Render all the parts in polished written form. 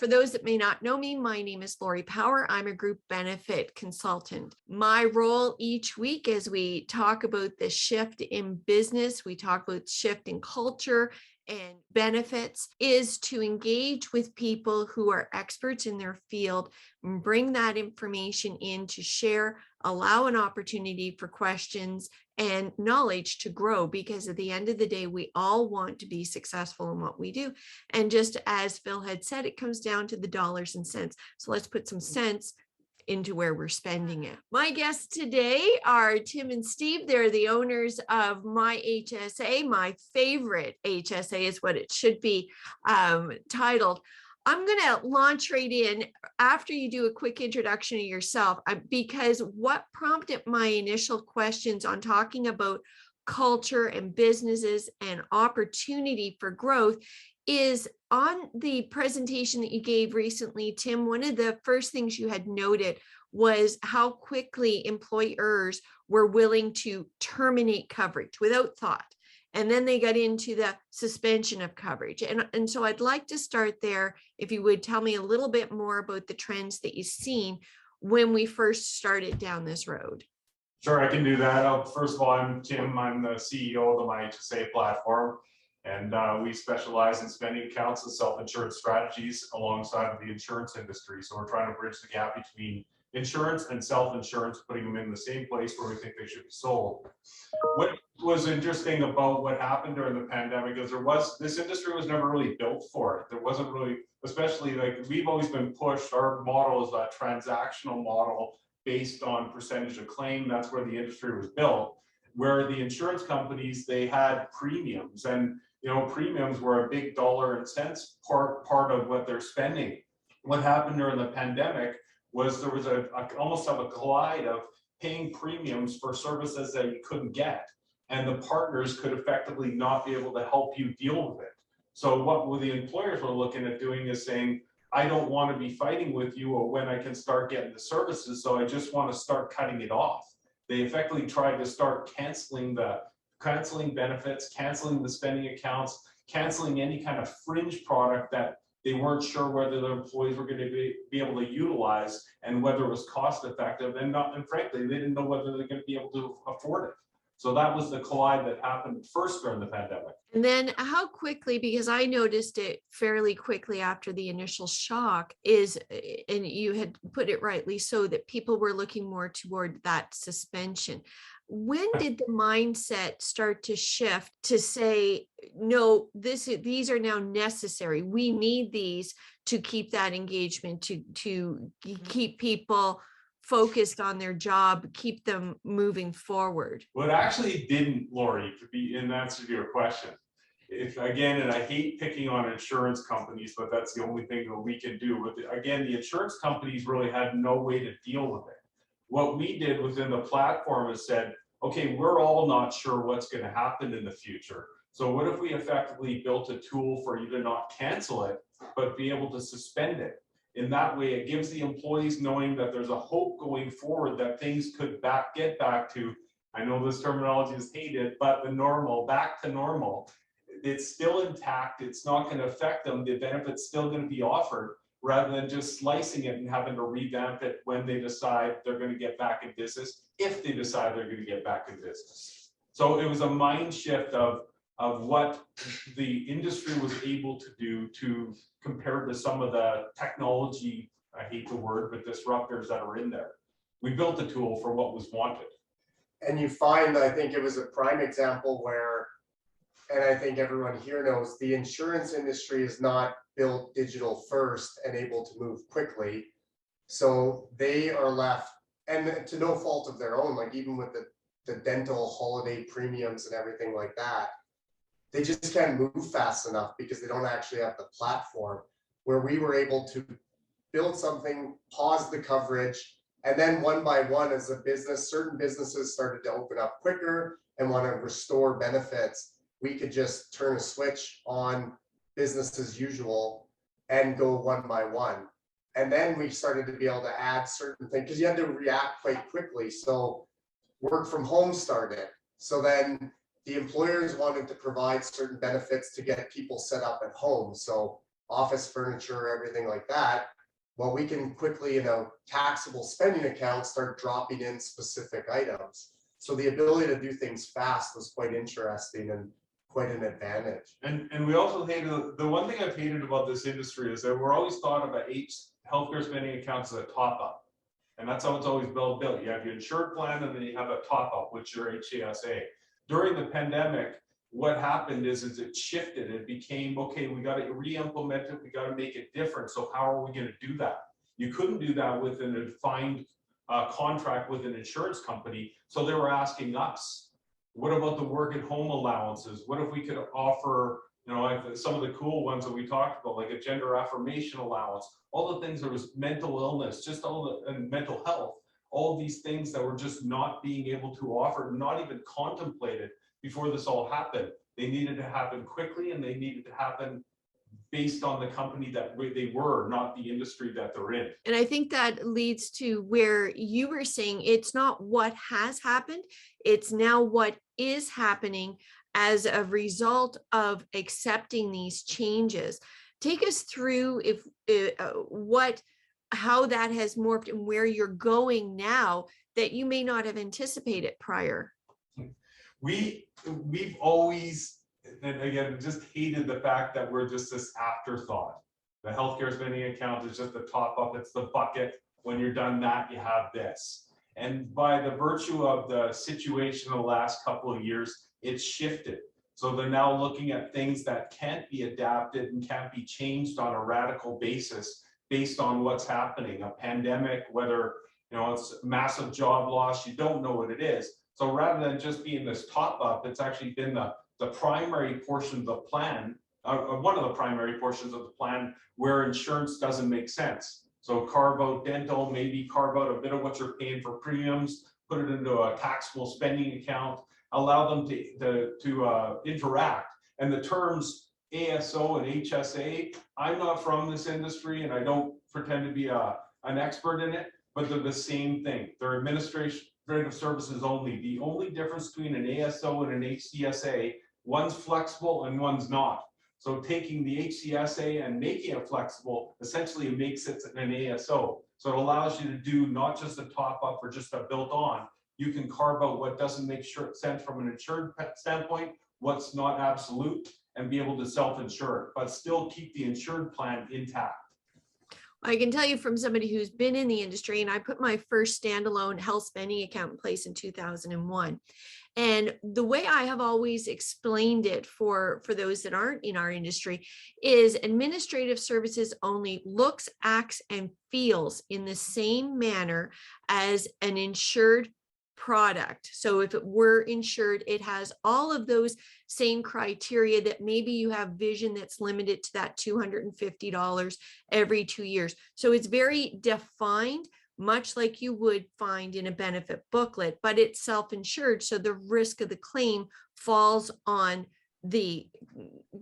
For those that may not know me, my name is Lori Power. I'm a group benefit consultant. My role each week as we talk about the shift in business, we talk about shift in culture and benefits, is to engage with people who are experts in their field and bring that information in to share, allow an opportunity for questions and knowledge to grow, because at the end of the day, we all want to be successful in what we do. And just as Phil had said, it comes down to the dollars and cents. So let's put some sense into where we're spending it. My guests today are Tim and Steve. They're the owners of myHSA. My favorite HSA is what it should be titled. I'm going to launch right in after you do a quick introduction of yourself, because what prompted my initial questions on talking about culture and businesses and opportunity for growth is on the presentation that you gave recently, Tim. One of the first things you had noted was how quickly employers were willing to terminate coverage without thought. And then they got into the suspension of coverage. And so I'd like to start there. If you would tell me a little bit more about the trends that you've seen when we first started down this road. Sure, I can do that. First of all, I'm Tim. I'm the CEO of the myHSA platform, and we specialize in spending accounts and self-insurance strategies alongside of the insurance industry. So we're trying to bridge the gap between insurance and self-insurance, putting them in the same place where we think they should be sold. What was interesting about what happened during the pandemic is this industry was never really built for it. There wasn't really, especially like we've always been pushed. Our model is a transactional model based on percentage of claim. That's where the industry was built, where the insurance companies, they had premiums, and premiums were a big dollar and cents part of what they're spending. What happened during the pandemic was there was almost a collide of paying premiums for services that you couldn't get, and the partners could effectively not be able to help you deal with it. So what the employers were looking at doing is saying, I don't want to be fighting with you or when I can start getting the services, so I just want to start cutting it off. They effectively tried to start canceling benefits, canceling the spending accounts, canceling any kind of fringe product that they weren't sure whether their employees were going to be able to utilize and whether it was cost effective, and frankly, they didn't know whether they're going to be able to afford it. So that was the collide that happened first during the pandemic. And then how quickly, because I noticed it fairly quickly after the initial shock, and you had put it rightly so, that people were looking more toward that suspension. When did the mindset start to shift to say, no, these are now necessary. We need these to keep that engagement, to keep people focused on their job, keep them moving forward? Well, it actually didn't, Lori, to be in answer to your question. Again, and I hate picking on insurance companies, but that's the only thing that we can do. But again, the insurance companies really had no way to deal with it. What we did within the platform is said, okay, we're all not sure what's going to happen in the future. So what if we effectively built a tool for you to not cancel it, but be able to suspend it? In that way, it gives the employees knowing that there's a hope going forward that things could get back to, I know this terminology is hated, but the normal, back to normal. It's still intact. It's not going to affect them. The benefit's still going to be offered, rather than just slicing it and having to revamp it when they decide they're going to get back in business, if they decide they're going to get back in business. So it was a mind shift of what the industry was able to do to compare to some of the technology, I hate the word, but disruptors that are in there. We built a tool for what was wanted. And you find, I think it was a prime example where, and I think everyone here knows, the insurance industry is not built digital first and able to move quickly. So they are left, and to no fault of their own, like even with the dental holiday premiums and everything like that, they just can't move fast enough because they don't actually have the platform. Where we were able to build something, pause the coverage, and then one by one, as a business, certain businesses started to open up quicker and want to restore benefits, we could just turn a switch on business as usual and go one by one. And then we started to be able to add certain things because you had to react quite quickly. So work from home started. So then the employers wanted to provide certain benefits to get people set up at home. So office furniture, everything like that. Well, we can quickly, in a taxable spending account, start dropping in specific items. So the ability to do things fast was quite interesting and quite an advantage. And we also hated, the one thing I've hated about this industry is that we're always thought of healthcare spending accounts as a top up. And that's how it's always built. You have your insured plan and then you have a top up, which is your HSA. During the pandemic, what happened is it shifted. It became, okay, we got to re-implement it. We got to make it different. So how are we going to do that? You couldn't do that with a defined contract with an insurance company. So they were asking us, what about the work at home allowances? What if we could offer, you know, like some of the cool ones that we talked about, like a gender affirmation allowance, all the things, there was mental illness, just all the, and mental health, all these things that were just not being able to offer, not even contemplated before this all happened. They needed to happen quickly and they needed to happen based on the company that they were, not the industry that they're in. And I think that leads to where you were saying it's not what has happened, it's now what is happening as a result of accepting these changes. Take us through how that has morphed and where you're going now that you may not have anticipated prior. We've always, and again, just hated the fact that we're just this afterthought. The healthcare spending account is just the top up, it's the bucket. When you're done that, you have this. And by the virtue of the situation in the last couple of years, it's shifted. So they're now looking at things that can't be adapted and can't be changed on a radical basis based on what's happening. A pandemic, whether, you know, it's massive job loss, you don't know what it is. So rather than just being this top up, it's actually been the primary portion of the plan, one of the primary portions of the plan where insurance doesn't make sense. So carve out dental, maybe carve out a bit of what you're paying for premiums, put it into a taxable spending account, allow them to interact. And the terms ASO and HSA, I'm not from this industry and I don't pretend to be an expert in it, but they're the same thing. They're administrative services only. The only difference between an ASO and an HCSA, one's flexible and one's not. So taking the HCSA and making it flexible essentially makes it an ASO. So it allows you to do not just a top up or just a built on. You can carve out what doesn't make sense from an insured standpoint, what's not absolute, and be able to self-insure it, but still keep the insured plan intact. I can tell you from somebody who's been in the industry, and I put my first standalone health spending account in place in 2001. And the way I have always explained it for those that aren't in our industry is administrative services only looks, acts, and feels in the same manner as an insured product. So if it were insured, it has all of those same criteria that maybe you have vision that's limited to that $250 every 2 years. So it's very defined, much like you would find in a benefit booklet, but it's self-insured. So the risk of the claim falls on the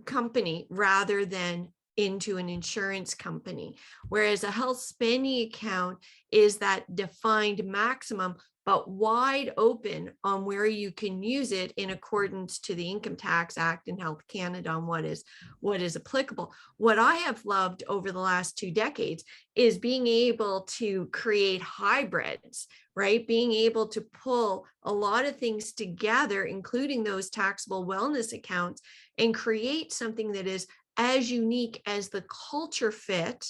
company rather than into an insurance company. Whereas a health spending account is that defined maximum, but wide open on where you can use it in accordance to the Income Tax Act and Health Canada on what is applicable. What I have loved over the last 2 decades is being able to create hybrids, right? Being able to pull a lot of things together, including those taxable wellness accounts, and create something that is as unique as the culture fit.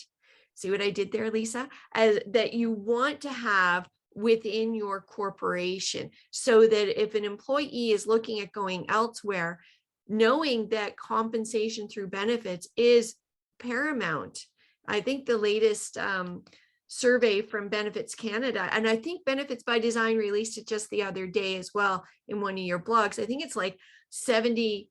See what I did there, Lisa? As that you want to have within your corporation, so that if an employee is looking at going elsewhere, knowing that compensation through benefits is paramount. I think the latest survey from Benefits Canada, and I think Benefits by Design released it just the other day as well in one of your blogs. I think it's like 70%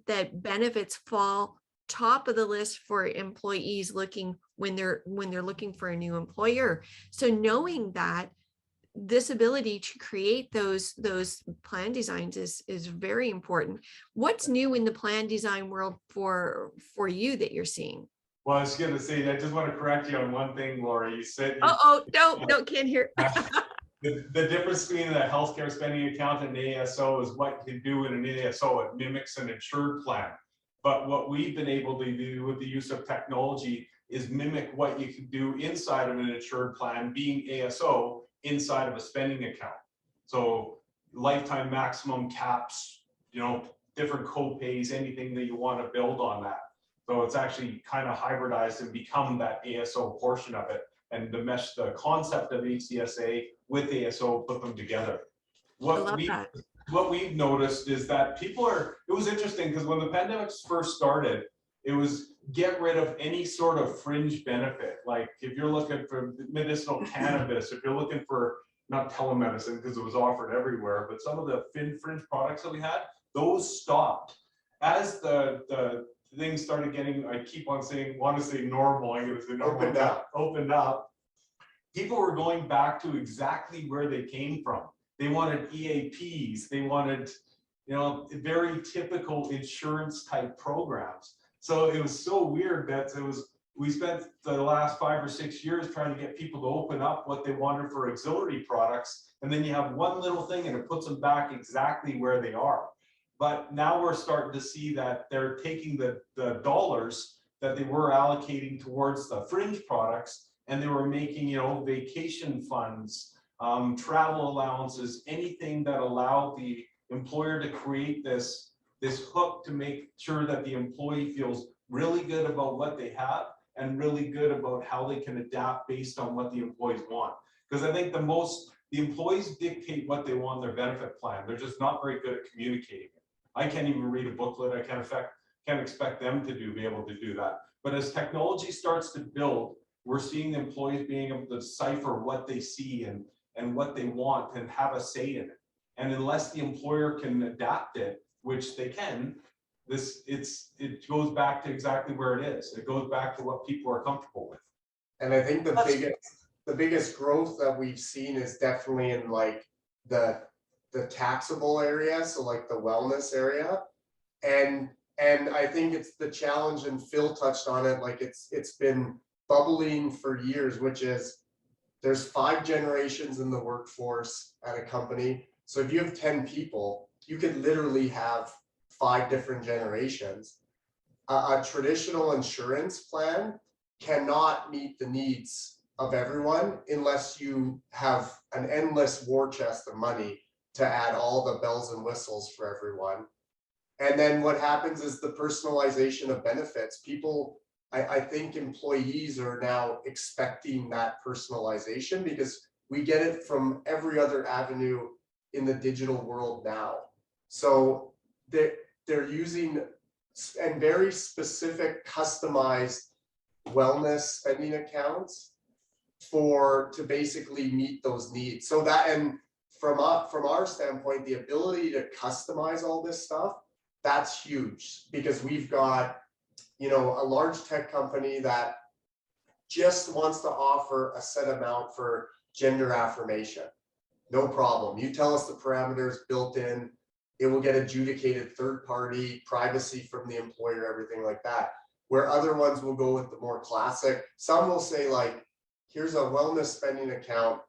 that benefits fall top of the list for employees looking when they're looking for a new employer. So knowing that, this ability to create those plan designs is very important. What's new in the plan design world for you that you're seeing? Well, I was going to say, I just want to correct you on one thing, Laura. You said no, can't hear. The difference between a healthcare spending account and an ASO is what you do in an ASO. It mimics an insured plan. But what we've been able to do with the use of technology is mimic what you can do inside of an insured plan, being ASO inside of a spending account. So lifetime maximum caps, you know, different co-pays, anything that you want to build on that. So it's actually kind of hybridized and become that ASO portion of it, and to mesh the concept of HDSA with ASO, put them together. I love that. What we've noticed is that it was interesting because when the pandemic first started, it was get rid of any sort of fringe benefit. Like if you're looking for medicinal cannabis, if you're looking for, not telemedicine because it was offered everywhere, but some of the fringe products that we had, those stopped. As the things started getting, I keep on saying, want to say normal, I'm going to say normal, opened up, people were going back to exactly where they came from. They wanted EAPs, they wanted, you know, very typical insurance type programs. So it was so weird that we spent the last 5 or 6 years trying to get people to open up what they wanted for auxiliary products. And then you have one little thing and it puts them back exactly where they are. But now we're starting to see that they're taking the dollars that they were allocating towards the fringe products, and they were making, you know, vacation funds, travel allowances, anything that allowed the employer to create this hook to make sure that the employee feels really good about what they have and really good about how they can adapt based on what the employees want. Because I think the employees dictate what they want in their benefit plan. They're just not very good at communicating it. I can't even read a booklet. I can't expect them to be able to do that. But as technology starts to build, we're seeing the employees being able to decipher what they see and what they want and have a say in it. And unless the employer can adapt it, which they can, it goes back to exactly where it is. It goes back to what people are comfortable with. And I think the biggest growth that we've seen is definitely in like the taxable area, so like the wellness area. And I think it's the challenge, and Phil touched on it, like it's been bubbling for years, which is there's 5 generations in the workforce at a company. So if you have 10 people, you could literally have 5 different generations. A traditional insurance plan cannot meet the needs of everyone unless you have an endless war chest of money to add all the bells and whistles for everyone. And then what happens is the personalization of benefits. People, I think employees are now expecting that personalization because we get it from every other avenue in the digital world now. So they're using and very specific customized wellness spending accounts to basically meet those needs. So that, and from our standpoint, the ability to customize all this stuff, that's huge, because we've got, you know, a large tech company that just wants to offer a set amount for gender affirmation. No problem. You tell us the parameters built in, it will get adjudicated third party, privacy from the employer, everything like that. Where other ones will go with the more classic. Some will say like, here's a wellness spending account.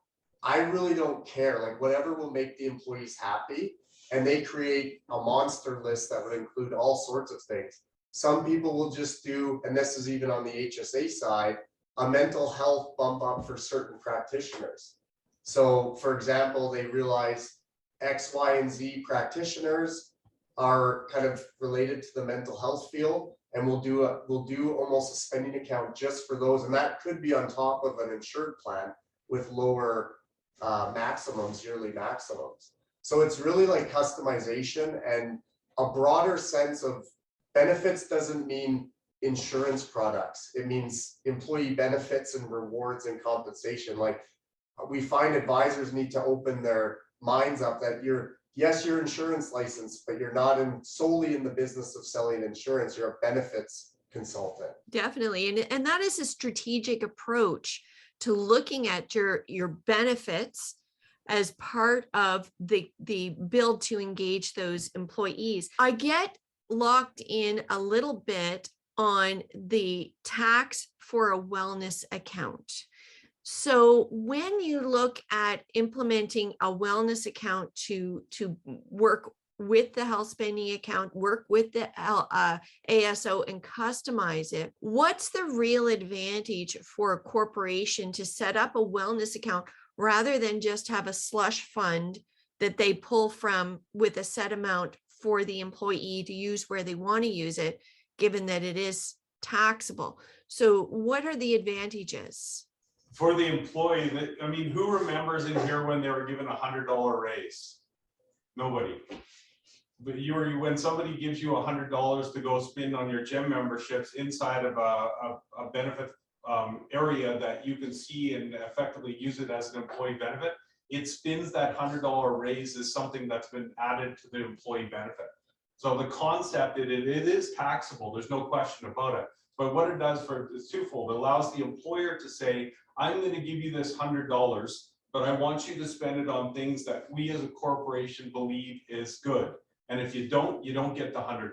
I really don't care, like whatever will make the employees happy. And they create a monster list that would include all sorts of things. Some people will just do, and this is even on the HSA side, a mental health bump up for certain practitioners. So for example, they realize X, Y, and Z practitioners are kind of related to the mental health field, and we'll do almost a spending account just for those. And that could be on top of an insured plan with lower maximums, yearly maximums. So it's really like customization and a broader sense of benefits. Doesn't mean insurance products. It means employee benefits and rewards and compensation. Like we find advisors need to open their minds up that you're insurance licensed, but you're not solely in the business of selling insurance. You're a benefits consultant. Definitely. And that is a strategic approach to looking at your benefits as part of the build to engage those employees. I get locked in a little bit on the tax for a wellness account. So when you look at implementing a wellness account to work with the health spending account, work with the ASO and customize it. What's the real advantage for a corporation to set up a wellness account rather than just have a slush fund that they pull from with a set amount for the employee to use where they want to use it, given that it is taxable? So what are the advantages? For the employee, I mean, who remembers in here when they were given $100 raise? Nobody. But when somebody gives you $100 to go spend on your gym memberships inside of a benefit area that you can see and effectively use it as an employee benefit, it spins that $100 raise as something that's been added to the employee benefit. So the concept, it is taxable, there's no question about it. But what it does is twofold. It allows the employer to say, I'm going to give you this $100, but I want you to spend it on things that we as a corporation believe is good. And if you don't get the $100.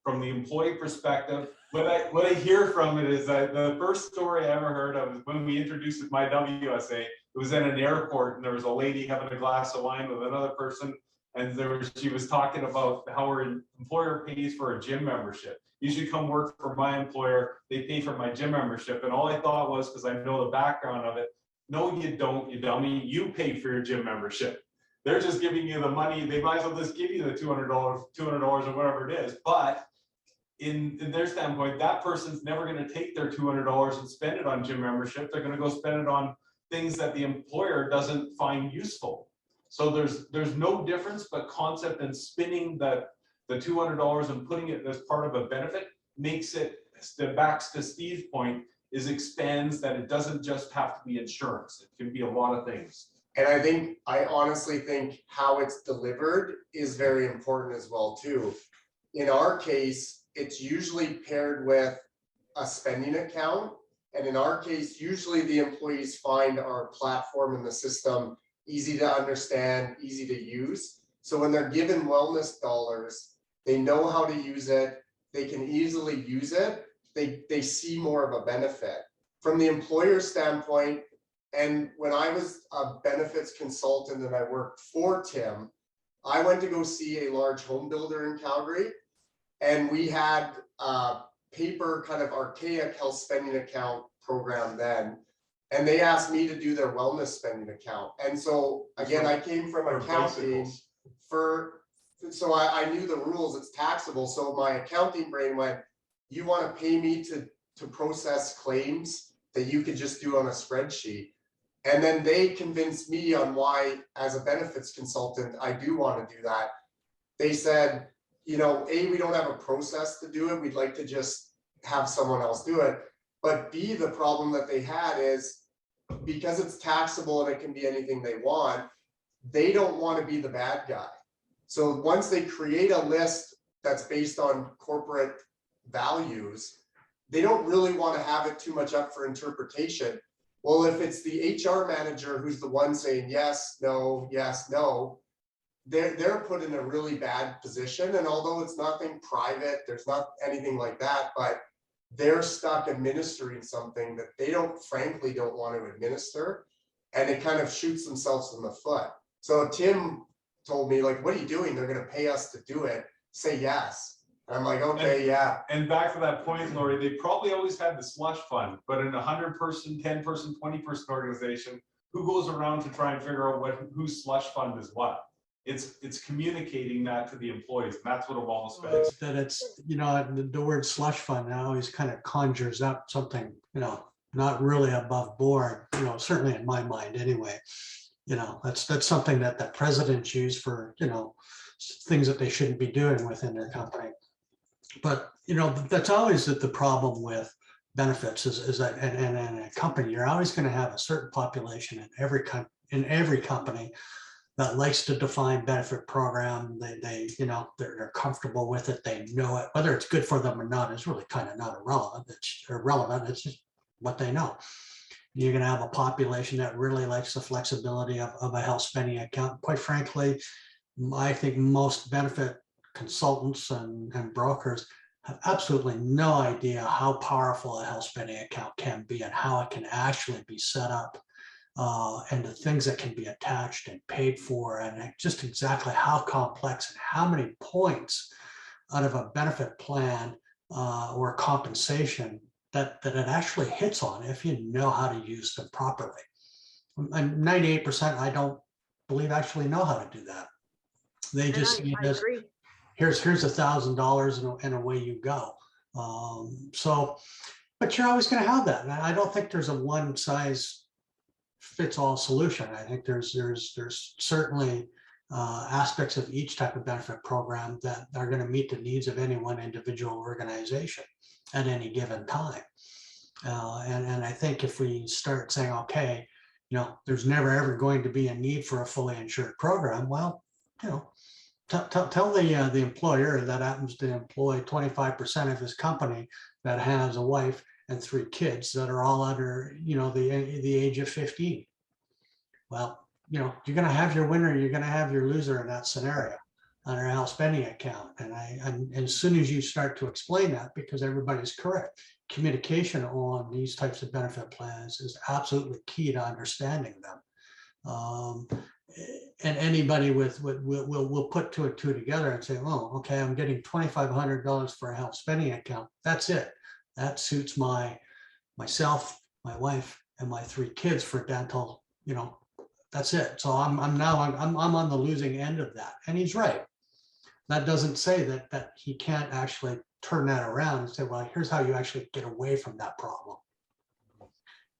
From the employee perspective, what I hear from it is that the first story I ever heard of is when we introduced myHSA. It was in an airport, and there was a lady having a glass of wine with another person, and she was talking about how her employer pays for a gym membership. You should come work for my employer. They pay for my gym membership. And all I thought was, because I know the background of it, no, you don't, you dummy. You pay for your gym membership. They're just giving you the money. They might as well just give you the $200 or whatever it is. But in their standpoint, that person's never going to take their $200 and spend it on gym membership. They're going to go spend it on things that the employer doesn't find useful. So there's no difference but concept, and spinning the $200 and putting it as part of a benefit makes it, back to Steve's point, expands that it doesn't just have to be insurance. It can be a lot of things. And I honestly think how it's delivered is very important as well too. In our case, it's usually paired with a spending account. And in our case, usually the employees find our platform and the system easy to understand, easy to use. So when they're given wellness dollars, they know how to use it. They can easily use it. They see more of a benefit. From the employer standpoint, and when I was a benefits consultant and I worked for Tim, I went to go see a large home builder in Calgary, and we had a paper kind of archaic health spending account program then. And they asked me to do their wellness spending account. And so again, I came from accounting so I knew the rules, it's taxable. So my accounting brain went, you want to pay me to process claims that you could just do on a spreadsheet? And then they convinced me on why, as a benefits consultant, I do want to do that. They said, you know, A, we don't have a process to do it. We'd like to just have someone else do it. But B, the problem that they had is because it's taxable and it can be anything they want, they don't want to be the bad guy. So once they create a list that's based on corporate values, they don't really want to have it too much up for interpretation. Well, if it's the HR manager who's the one saying yes, no, they're put in a really bad position. And although it's nothing private, there's not anything like that, but they're stuck administering something that they frankly don't want to administer. And it kind of shoots themselves in the foot. So Tim told me, like, what are you doing? They're going to pay us to do it. Say yes. And I'm like, okay, yeah. And back to that point, Lori, they probably always had the slush fund, but in a 100-person, 10-person, 20-person organization, who goes around to try and figure out whose slush fund is what? It's communicating that to the employees, and that's what a wellness fund is. That it's, you know, the word slush fund now always kind of conjures up something, you know, not really above board, you know, certainly in my mind anyway. You know, that's something that the presidents use for, you know, things that they shouldn't be doing within their company. But, you know, that's always the problem with benefits is that in a company, you're always going to have a certain population in every company that likes to define benefit program. They you know, they're comfortable with it. They know it. Whether it's good for them or not is really kind of not irrelevant. It's irrelevant. It's just what they know. You're going to have a population that really likes the flexibility of a health spending account. Quite frankly, I think most benefit consultants and brokers have absolutely no idea how powerful a health spending account can be and how it can actually be set up and the things that can be attached and paid for, and just exactly how complex and how many points out of a benefit plan or compensation that it actually hits on if you know how to use them properly. And 98% I don't believe actually know how to do that. They just see I it as, agree. here's $1,000 and away you go. So, but you're always going to have that. And I don't think there's a one size fits all solution. I think there's certainly aspects of each type of benefit program that are going to meet the needs of any one individual organization at any given time. And I think if we start saying, okay, there's never ever going to be a need for a fully insured program, well, tell the employer that happens to employ 25% of his company that has a wife and 3 kids that are all under, the age of 15. Well, you're going to have your winner, you're going to have your loser in that scenario on our health spending account. And as soon as you start to explain that, because everybody's correct, communication on these types of benefit plans is absolutely key to understanding them. And anybody will put two and two together and say, oh, okay, I'm getting $2,500 for a health spending account. That's it. That suits myself, my wife, and my 3 kids for dental. That's it. So I'm on the losing end of that. And he's right. That doesn't say that he can't actually turn that around and say, well, here's how you actually get away from that problem.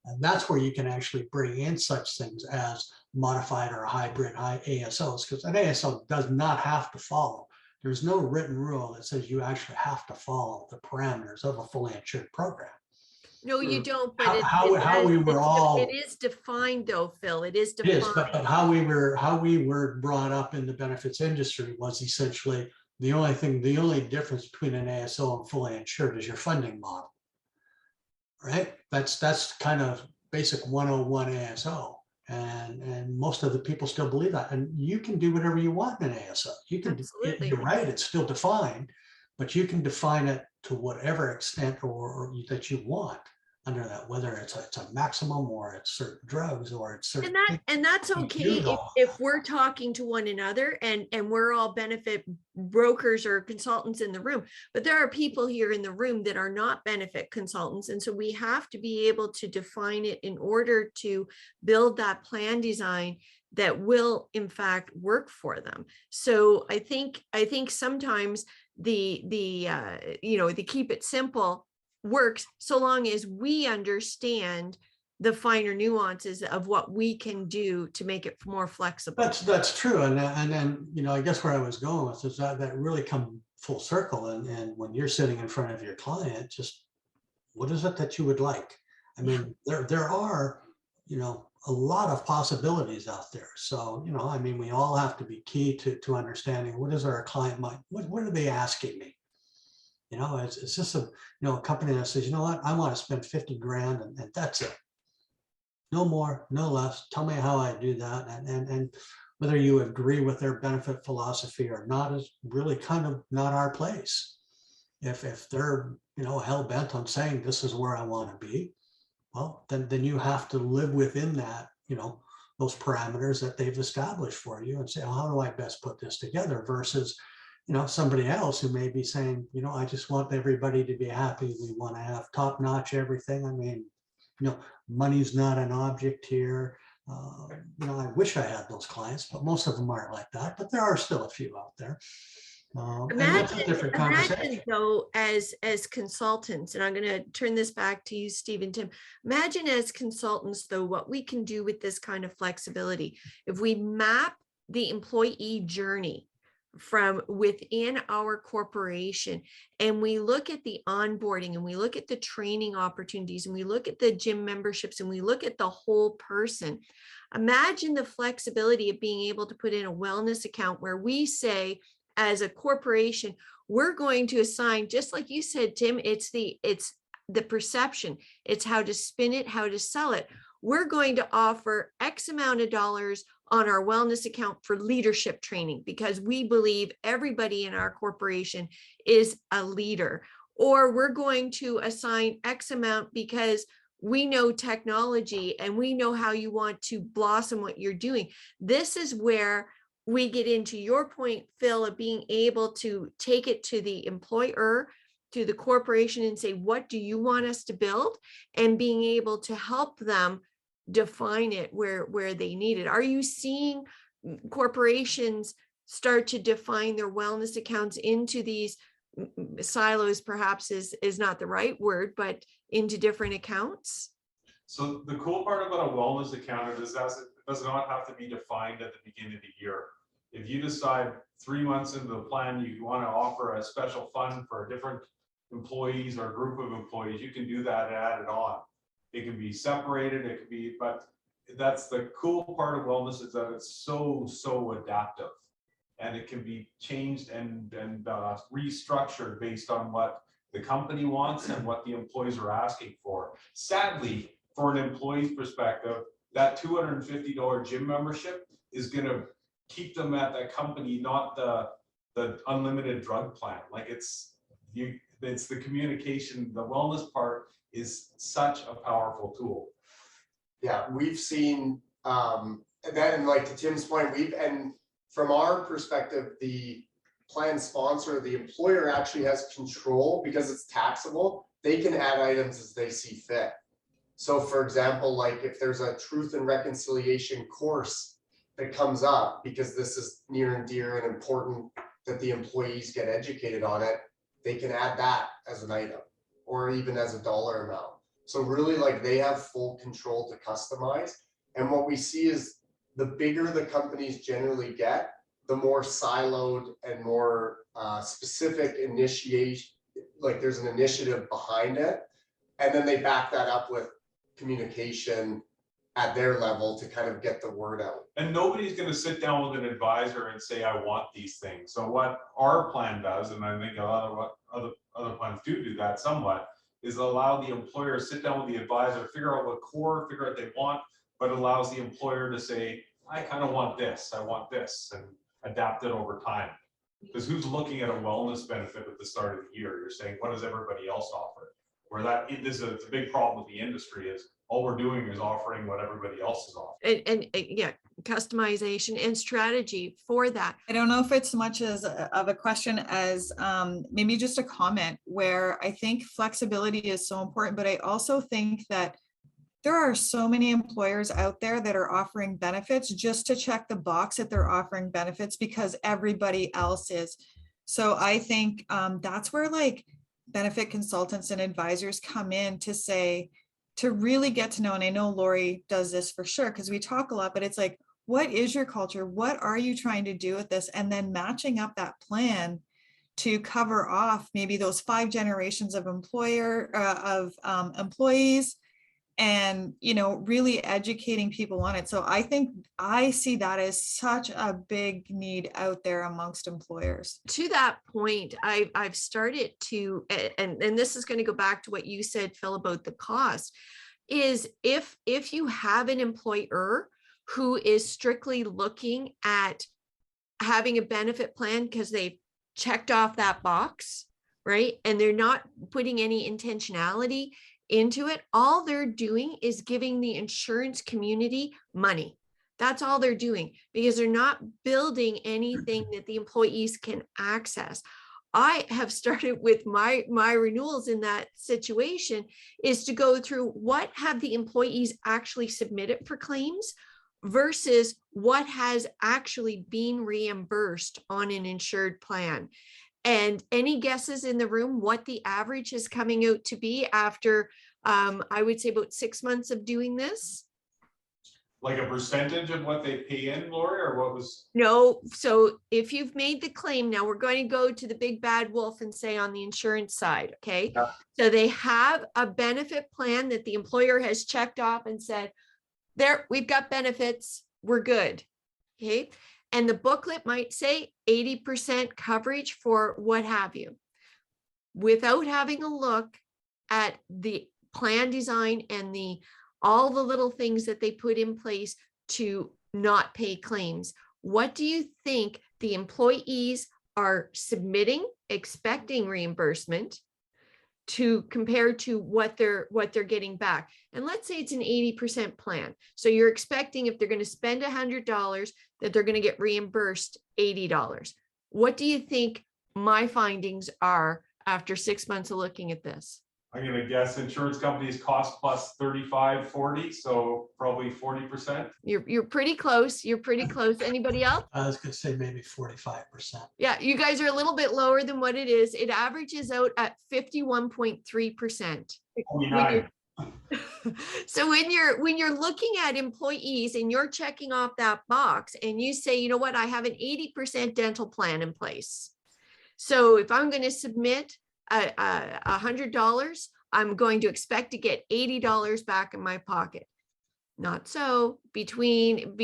And that's where you can actually bring in such things as modified or hybrid ASOs, because an ASO does not have to follow. There's no written rule that says you actually have to follow the parameters of a fully insured program. No, you don't, but it is defined though, Phil. It is defined. It is, but how we were brought up in the benefits industry was essentially the only difference between an ASO and fully insured is your funding model. Right? That's kind of basic 101 ASO. And most of the people still believe that. And you can do whatever you want in an ASO. You can, you're right, it's still defined, but you can define it to whatever extent or that you want under that, whether it's a maximum or it's certain drugs or it's certain. And that's okay if we're talking to one another and we're all benefit brokers or consultants in the room, but there are people here in the room that are not benefit consultants. And so we have to be able to define it in order to build that plan design that will in fact work for them. So I think sometimes the keep it simple works so long as we understand the finer nuances of what we can do to make it more flexible. That's true. And then, I guess where I was going with is that really come full circle. And when you're sitting in front of your client, just what is it that you would like? I mean, there are, a lot of possibilities out there. So, we all have to be key to understanding what is our client mind, what are they asking me? It's just a company that says, what, I want to spend 50 grand and that's it. No more, no less. Tell me how I do that. And whether you agree with their benefit philosophy or not is really kind of not our place. If they're, hell bent on saying this is where I want to be, well, then you have to live within that, those parameters that they've established for you and say, oh, how do I best put this together versus somebody else who may be saying, I just want everybody to be happy. We want to have top-notch everything. I mean, money's not an object here. I wish I had those clients, but most of them aren't like that. But there are still a few out there. Imagine though, as consultants, and I'm going to turn this back to you, Steve and Tim. Imagine as consultants, though, what we can do with this kind of flexibility. If we map the employee journey from within our corporation and we look at the onboarding and we look at the training opportunities and we look at the gym memberships and we look at the whole person, imagine the flexibility of being able to put in a wellness account where we say as a corporation, we're going to assign, just like you said, Tim, it's the perception, it's how to spin it, how to sell it. We're going to offer X amount of dollars on our wellness account for leadership training because we believe everybody in our corporation is a leader. Or we're going to assign X amount because we know technology and we know how you want to blossom what you're doing. This is where we get into your point, Phil, of being able to take it to the employer, to the corporation, and say, what do you want us to build? And being able to help them define it where they need it. Are you seeing corporations start to define their wellness accounts into these silos, perhaps is not the right word, but into different accounts? So the cool part about a wellness account is that it does not have to be defined at the beginning of the year. If you decide 3 months into the plan, you want to offer a special fund for different employees or group of employees, you can do that and add it on. It can be separated, it could be, but that's the cool part of wellness, is that it's so adaptive, and it can be changed and restructured based on what the company wants and what the employees are asking for. Sadly, for an employee's perspective, that $250 gym membership is going to keep them at that company, not the unlimited drug plan. Like it's the communication. The wellness part is such a powerful tool. Yeah, we've seen that, and like to Tim's point, and from our perspective, the plan sponsor, the employer actually has control because it's taxable. They can add items as they see fit. So for example, like if there's a truth and reconciliation course that comes up, because this is near and dear and important that the employees get educated on it, they can add that as an item or even as a dollar amount. So really, like, they have full control to customize. And what we see is the bigger the companies generally get, the more siloed and more specific initiation, like there's an initiative behind it. And then they back that up with communication at their level to kind of get the word out. And nobody's going to sit down with an advisor and say, I want these things. So what our plan does, and I think a lot of what other plans do that somewhat, is allow the employer to sit down with the advisor, figure out what core, figure out they want, but allows the employer to say, I kind of want this, I want this, and adapt it over time. Because who's looking at a wellness benefit at the start of the year? You're saying, what does everybody else offer? Where that is a big problem with the industry is all we're doing is offering what everybody else is offering. And yeah, customization and strategy for that. I don't know if it's much as of a question as maybe just a comment, where I think flexibility is so important, but I also think that there are so many employers out there that are offering benefits just to check the box that they're offering benefits because everybody else is. So I think that's where like benefit consultants and advisors come in to say, to really get to know, and I know Lori does this for sure, because we talk a lot, but it's like, what is your culture? What are you trying to do with this? And then matching up that plan to cover off maybe those 5 generations of employees, and, you know, really educating people on it. So I think I see that as such a big need out there amongst employers. To that point, I've started to, and this is going to go back to what you said, Phil, about the cost, is if you have an employer who is strictly looking at having a benefit plan because they've checked off that box, right? And they're not putting any intentionality into it, all they're doing is giving the insurance community money. That's all they're doing, because they're not building anything that the employees can access. I have started with my renewals in that situation is to go through what have the employees actually submitted for claims versus what has actually been reimbursed on an insured plan. And any guesses in the room what the average is coming out to be after, I would say, about 6 months of doing this? Like a percentage of what they pay in, Lori, or what was? No. So if you've made the claim, now we're going to go to the big bad wolf and say on the insurance side, okay? Yeah. So they have a benefit plan that the employer has checked off and said, there, we've got benefits, we're good, okay? And the booklet might say 80% coverage for what have you, without having a look at the plan design and all the little things that they put in place to not pay claims. What do you think the employees are submitting, expecting reimbursement to compare to what they're getting back. And let's say it's an 80% plan. So you're expecting if they're going to spend $100 that they're going to get reimbursed $80. What do you think my findings are after 6 months of looking at this? I'm gonna guess insurance companies cost plus 35, 40, so probably 40%. You're pretty close. You're pretty close. Anybody else? I was gonna say maybe 45%. Yeah, you guys are a little bit lower than what it is. It averages out at 51.3%. 29. So when you're looking at employees and you're checking off that box and you say, you know what, I have an 80% dental plan in place. So if I'm going to submit $100, I'm going to expect to get $80 back in my pocket. Not so. Between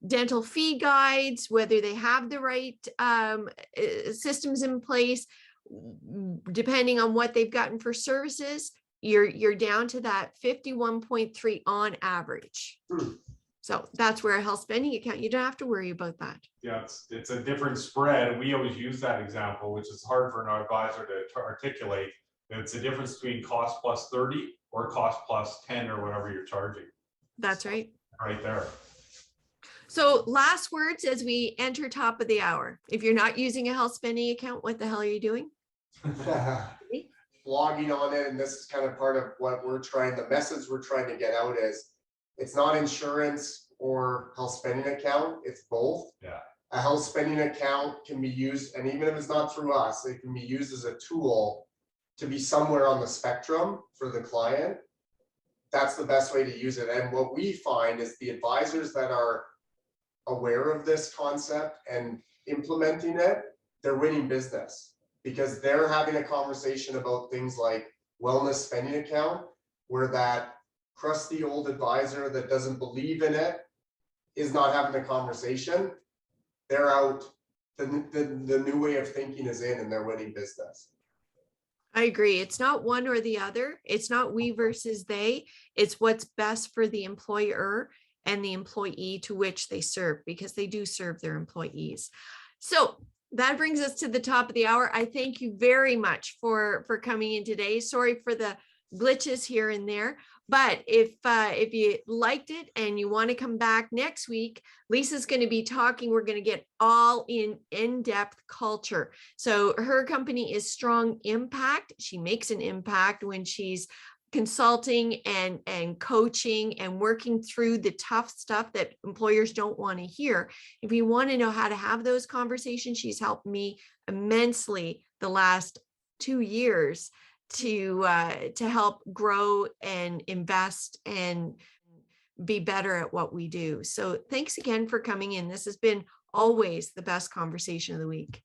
dental fee guides, whether they have the right systems in place, depending on what they've gotten for services, you're down to that 51.3 on average. So that's where a health spending account, you don't have to worry about that. Yeah, it's a different spread. We always use that example, which is hard for an advisor to articulate. It's a difference between cost plus 30 or cost plus 10 or whatever you're charging. That's right. Right there. So last words as we enter top of the hour. If you're not using a health spending account, what the hell are you doing? Blogging on it, and this is kind of part of what the message we're trying to get out is, it's not insurance or health spending account, it's both. Yeah. A health spending account can be used, and even if it's not through us, it can be used as a tool to be somewhere on the spectrum for the client. That's the best way to use it. And what we find is the advisors that are aware of this concept and implementing it, they're winning business because they're having a conversation about things like wellness spending account, where that crusty old advisor that doesn't believe in it is not having the conversation. They're out. The new way of thinking is in, and they're winning business. I agree. It's not one or the other. It's not we versus they. It's what's best for the employer and the employee to which they serve, because they do serve their employees. So that brings us to the top of the hour. I thank you very much for coming in today. Sorry for the glitches here and there. But if you liked it and you want to come back next week, Lisa's going to be talking. We're going to get all in-depth culture. So her company is Strong Impact. She makes an impact when she's consulting and coaching and working through the tough stuff that employers don't want to hear. If you want to know how to have those conversations, she's helped me immensely the last 2 years to help grow and invest and be better at what we do. So thanks again for coming in. This has been always the best conversation of the week.